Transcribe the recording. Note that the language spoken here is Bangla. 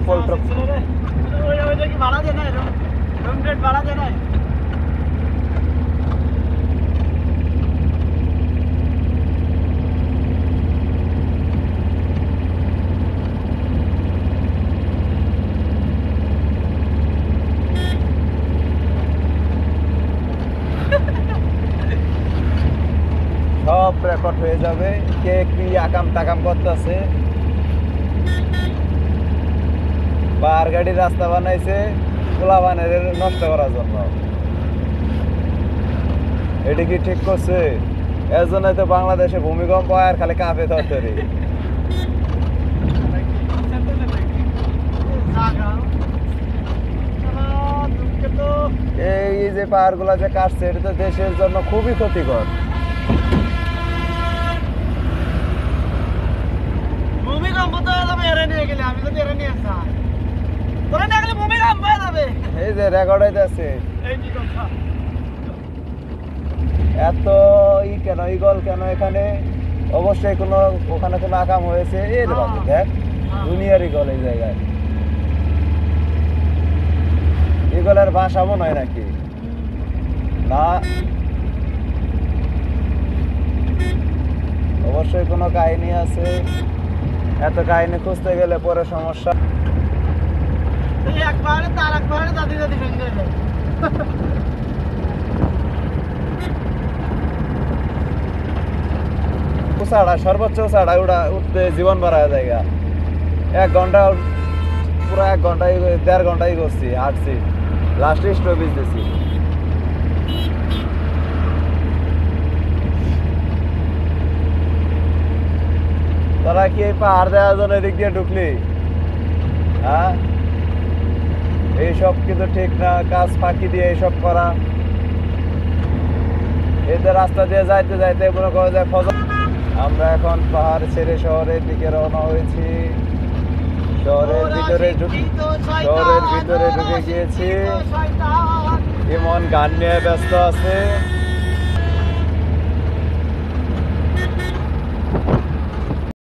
পল্ট্র ভাড়া দেয় না রুম রেট ভাড়া দেয় না সব রেকর্ড হয়ে যাবে কে কি আকাম টাকাম করতেছে পাহাড় গাড়ি রাস্তা বানাইছে পোলাপানের নষ্ট করার জন্য এটি কি ঠিক করছে এর জন্যই তো বাংলাদেশে ভূমিকম্প আর খালি কাঁপে তরতরি এই যে পাহাড় গুলা যে কাটছে এটা তো দেশের জন্য খুবই ক্ষতিকর ভূমিকম্প তো যাবে এরে নিয়ে গেলে আমি তো এরে নিয়ে যাই তোরা না গেলে ভূমিকম্প হয়ে যাবে এই যে রেকর্ড হইতাছে এই কি কথা এত কেন ইগল কেন এখানে অবশ্যই কোনো ওখানে কোনো আকাম হয়েছে এই রে বাবু দেখ দুনিয়ার ইগল এই জায়গায় ইগলের ভাষা মনে হয় নাকি না অবশ্যই কোনো কাহিনী আছে এত কাহিনী খুঁজতে গেলে পরে সমস্যা একবারে তার একবারে দাদি দাদি ভেঙে যাবে উঁচাড়া সর্বোচ্চ উঁচাড়া ওটা উঠতে জীবন বাড়ায় জায়গা 1 ঘন্টা পুরো 1 ঘন্টায় 1.5 ঘন্টাই করছি হাঁটছি লাস্টে স্টপেজ দিছি তোরা কি এই পাহাড় দেওয়ার জন্য এদিক দিয়ে ঢুকলি হ্যাঁ এইসব কিন্তু ঠিক না কাজ ফাঁকি দিয়ে এইসব করা এদের রাস্তা দিয়ে যাইতে যাইতে মনে করা যায় ফজর আমরা এখন পাহাড় ছেড়ে শহরের দিকে রওনা হয়েছি শহরের ভিতরে ঢুকে গিয়েছি ইমন গান নিয়ে ব্যস্ত আছে